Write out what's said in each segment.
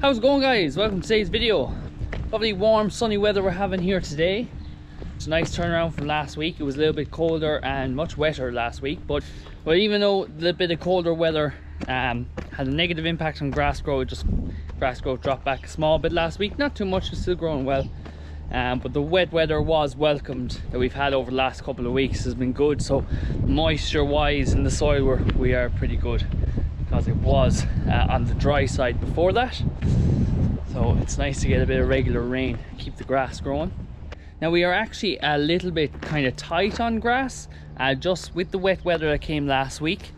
How's it going, guys? Welcome to today's video. Lovely warm sunny weather we're having here today. It's a nice turnaround from last week. It was a little bit colder and much wetter last week, but even though a little bit of colder weather had a negative impact on grass growth, grass growth dropped back a small bit last week. Not too much, it's still growing well. But the wet weather was welcomed that we've had over the last couple of weeks has been good. So moisture wise in the soil we are pretty good, because it was on the dry side before that. So it's nice to get a bit of regular rain, keep the grass growing. Now we are actually a little bit kind of tight on grass, just with the wet weather that came last week.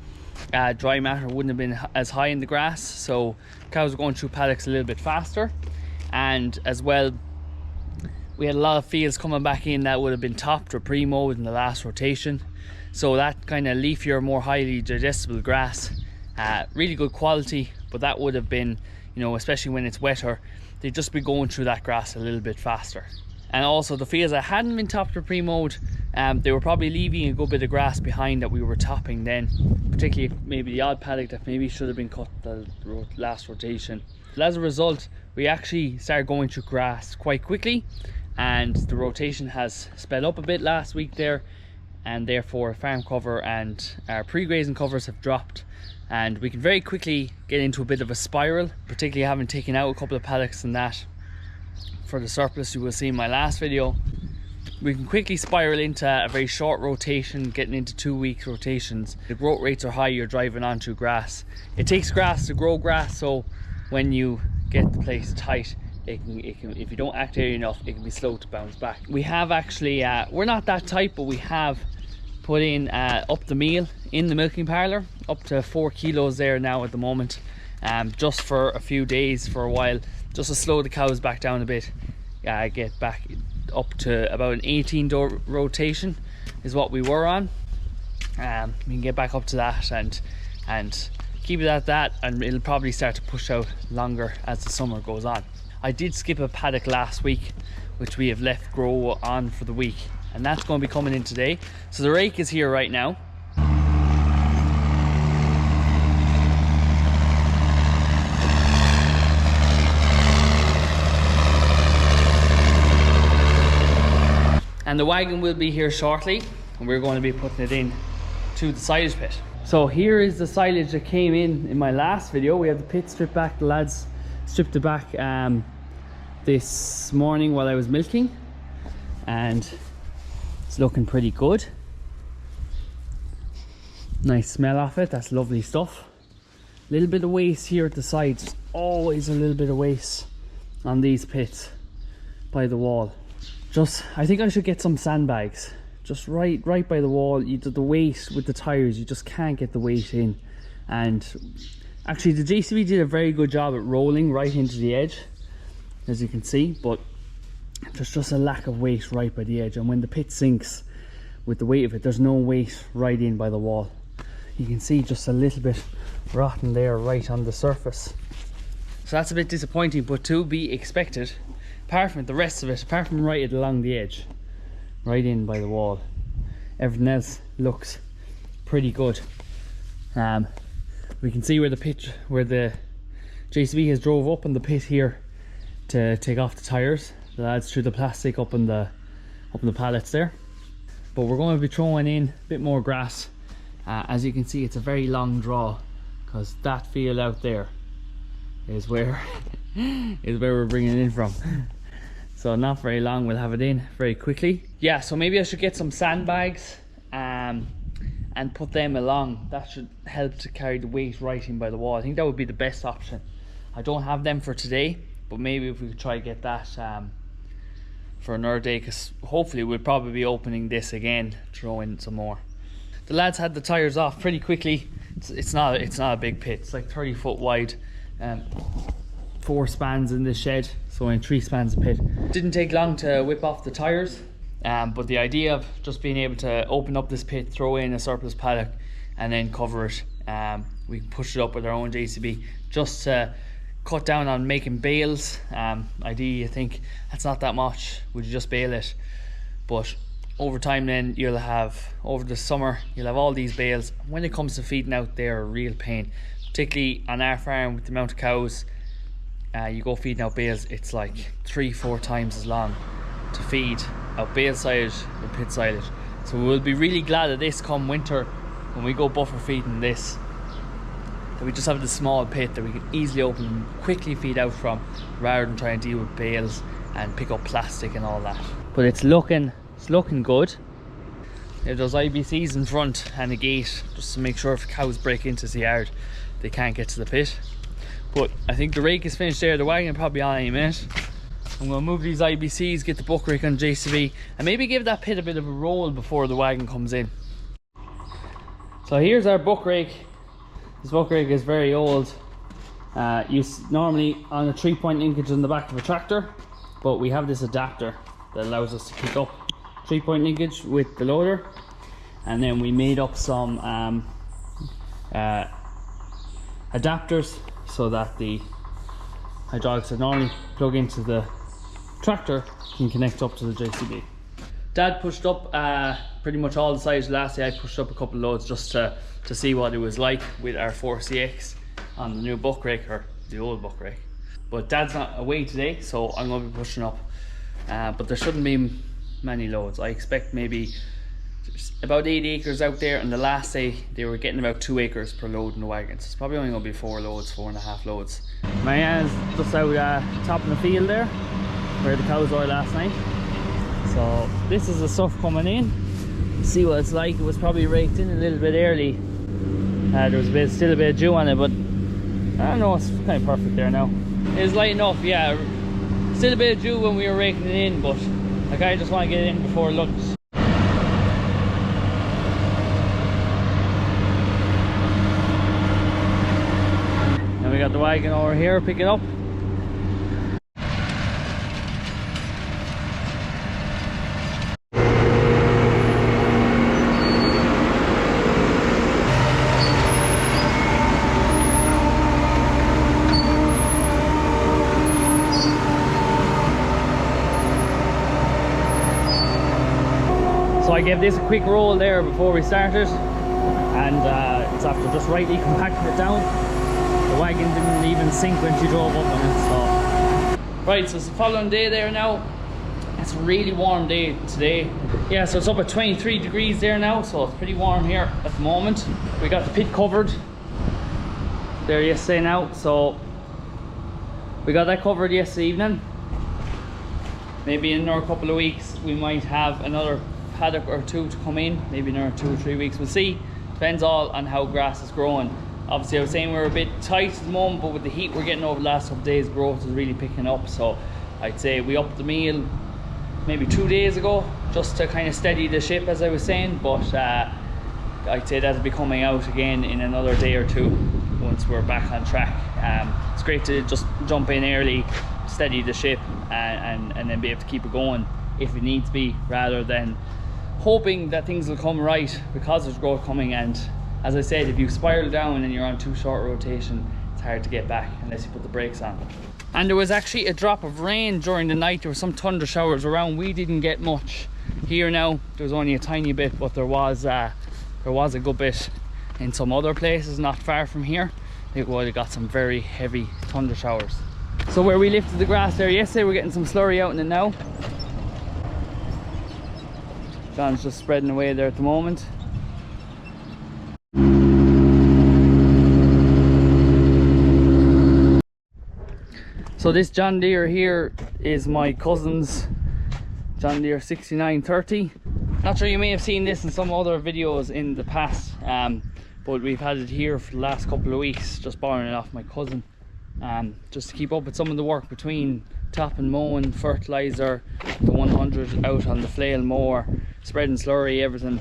Dry matter wouldn't have been as high in the grass, so cows are going through paddocks a little bit faster. And as well, we had a lot of fields coming back in that would have been topped or pre-mowed in the last rotation. So that kind of leafier, more highly digestible grass, really good quality, but that would have been, you know, especially when it's wetter, they'd just be going through that grass a little bit faster. And also the fields that hadn't been topped or pre-mowed, they were probably leaving a good bit of grass behind that we were topping then, particularly maybe the odd paddock that maybe should have been cut the last rotation. So as a result, we actually started going through grass quite quickly, and the rotation has sped up a bit last week there, and therefore farm cover and our pre-grazing covers have dropped, and we can very quickly get into a bit of a spiral, particularly having taken out a couple of paddocks and that for the surplus you will see in my last video. We can quickly spiral into a very short rotation, getting into 2 week rotations. The growth rates are high, you're driving onto grass. It takes grass to grow grass, so when you get the place tight, it can, if you don't act early enough, it can be slow to bounce back. We have actually, we're not that tight, but we have put in up the meal in the milking parlour, up to 4 kilos there now at the moment, just for a few days, for a while, just to slow the cows back down a bit. Get back up to about an 18-door rotation is what we were on. We can get back up to that and keep it at that, and it'll probably start to push out longer as the summer goes on. I did skip a paddock last week, which we have left grow on for the week, and that's going to be coming in today. So the rake is here right now. And the wagon will be here shortly, and we're going to be putting it in to the silage pit. So here is the silage that came in my last video. We have the pit stripped back. The lads stripped it back this morning while I was milking, and it's looking pretty good. Nice smell off it. That's lovely stuff. A little bit of waste here at the sides. There's always a little bit of waste on these pits by the wall. I think I should get some sandbags just right by the wall. The weight with the tires, you just can't get the weight in. And actually the JCB did a very good job at rolling right into the edge, as you can see, but there's just a lack of weight right by the edge. And when the pit sinks with the weight of it, there's no weight right in by the wall. You can see just a little bit rotten there right on the surface. So that's a bit disappointing, but to be expected. Apart from the rest of it, apart from right along the edge, right in by the wall, everything else looks pretty good. We can see where the JCB has drove up in the pit here to take off the tires. The lads threw the plastic up in the pallets there. But we're going to be throwing in a bit more grass. As you can see, it's a very long draw, because that field out there is where we're bringing it in from. So not very long, we'll have it in very quickly. Yeah, so maybe I should get some sandbags and put them along. That should help to carry the weight right in by the wall. I think that would be the best option. I don't have them for today, but maybe if we could try get that for another day, because hopefully we'll probably be opening this again, throw in some more. The lads had the tires off pretty quickly. It's not a big pit. It's like 30 foot wide. 4 spans in this shed, so in 3 spans of pit. Didn't take long to whip off the tires, but the idea of just being able to open up this pit, throw in a surplus paddock, and then cover it, we can push it up with our own JCB just to cut down on making bales. Ideally, I think that's not that much. Would you just bale it? But over time, then you'll have, over the summer, you'll have all these bales. When it comes to feeding out, they're a real pain, particularly on our farm with the amount of cows. you go feeding out bales, it's like 3-4 times as long to feed out bale silage than pit silage. So we'll be really glad of this come winter when we go buffer feeding this, that we just have this small pit that we can easily open and quickly feed out from, rather than trying to deal with bales and pick up plastic and all that. But it's looking good. There's those IBCs in front and a gate just to make sure if cows break into the yard they can't get to the pit. But I think the rake is finished there, the wagon probably on any minute. I'm going to move these IBCs, get the buck rake on JCB, and maybe give that pit a bit of a roll before the wagon comes in. So here's our buck rake. This buck rake is very old. Used normally on a 3-point linkage on the back of a tractor, but we have this adapter that allows us to pick up 3-point linkage with the loader. And then we made up some adapters so that the hydraulics that normally plug into the tractor can connect up to the JCB. Dad pushed up pretty much all the sides last day. I pushed up a couple of loads just to see what it was like with our 4CX on the new buck rake, or the old buck rake. But Dad's not away today, so I'm going to be pushing up. But there shouldn't be many loads. I expect maybe about 8 acres out there, and the last day they were getting about 2 acres per load in the wagon. So it's probably only going to be 4 loads, 4.5 loads. Marianne's just out top of the field there, where the cows were last night. So this is the stuff coming in. See what it's like. It was probably raked in a little bit early. There was still a bit of dew on it, but I don't know, it's kind of perfect there now. It's light enough, yeah. Still a bit of dew when we were raking it in, but like, I just want to get it in before lunch. And we got the wagon over here picking up. So I gave this a quick roll there before we started, and it's after just rightly compacting it down. The wagon didn't even sink when she drove up on it. So right, so it's the following day there now. It's a really warm day today. Yeah, so it's up at 23 degrees there now, so it's pretty warm here at the moment. We got the pit covered there yesterday now, so we got that covered yesterday evening. Maybe in another couple of weeks we might have another paddock or two to come in, maybe another 2 or 3 weeks, we'll see. Depends all on how grass is growing. Obviously I was saying we're a bit tight at the moment, but with the heat we're getting over the last couple of days, growth is really picking up. So I'd say we upped the meal maybe 2 days ago just to kind of steady the ship, as I was saying, but I'd say that'll be coming out again in another day or two once we're back on track. It's great to just jump in early, steady the ship, and then be able to keep it going if it needs be, rather than hoping that things will come right because there's growth coming. And as I said, if you spiral down and you're on too short a rotation, it's hard to get back unless you put the brakes on. And there was actually a drop of rain during the night. There were some thunder showers around. We didn't get much here now. There was only a tiny bit, but there was a good bit in some other places not far from here. It would have got some very heavy thunder showers. So where we lifted the grass there yesterday, we're getting some slurry out in it now. John's just spreading away there at the moment. So this John Deere here is my cousin's John Deere 6930. Not sure, you may have seen this in some other videos in the past, but we've had it here for the last couple of weeks, just borrowing it off my cousin, just to keep up with some of the work between top and mowing, fertilizer, the 100 out on the flail mower, spreading slurry, everything.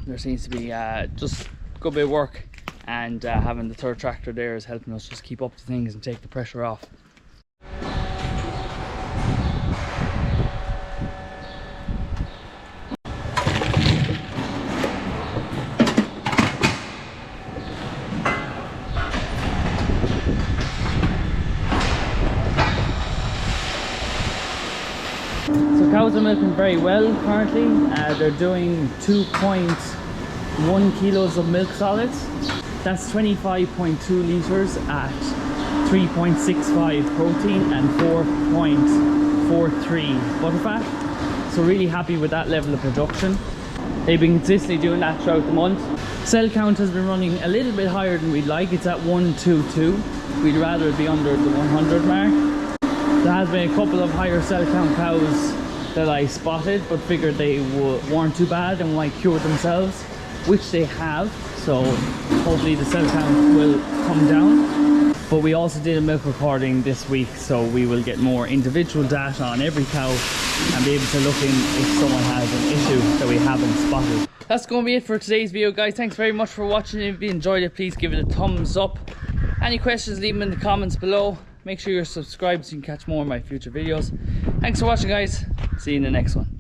There seems to be just a good bit of work, and having the third tractor there is helping us just keep up to things and take the pressure off. Cows are milking very well currently. They're doing 2.1 kilos of milk solids. That's 25.2 litres at 3.65 protein and 4.43 butterfat. So really happy with that level of production. They've been consistently doing that throughout the month. Cell count has been running a little bit higher than we'd like. It's at 122. We'd rather it be under the 100 mark. There has been a couple of higher cell count cows that I spotted, but figured they weren't too bad and might cure themselves, which they have. So hopefully the cell count will come down. But we also did a milk recording this week, so we will get more individual data on every cow and be able to look in if someone has an issue that we haven't spotted. That's going to be it for today's video, guys. Thanks very much for watching. If you enjoyed it, please give it a thumbs up. Any questions, leave them in the comments below. Make sure you're subscribed so you can catch more of my future videos. Thanks for watching, guys. See you in the next one.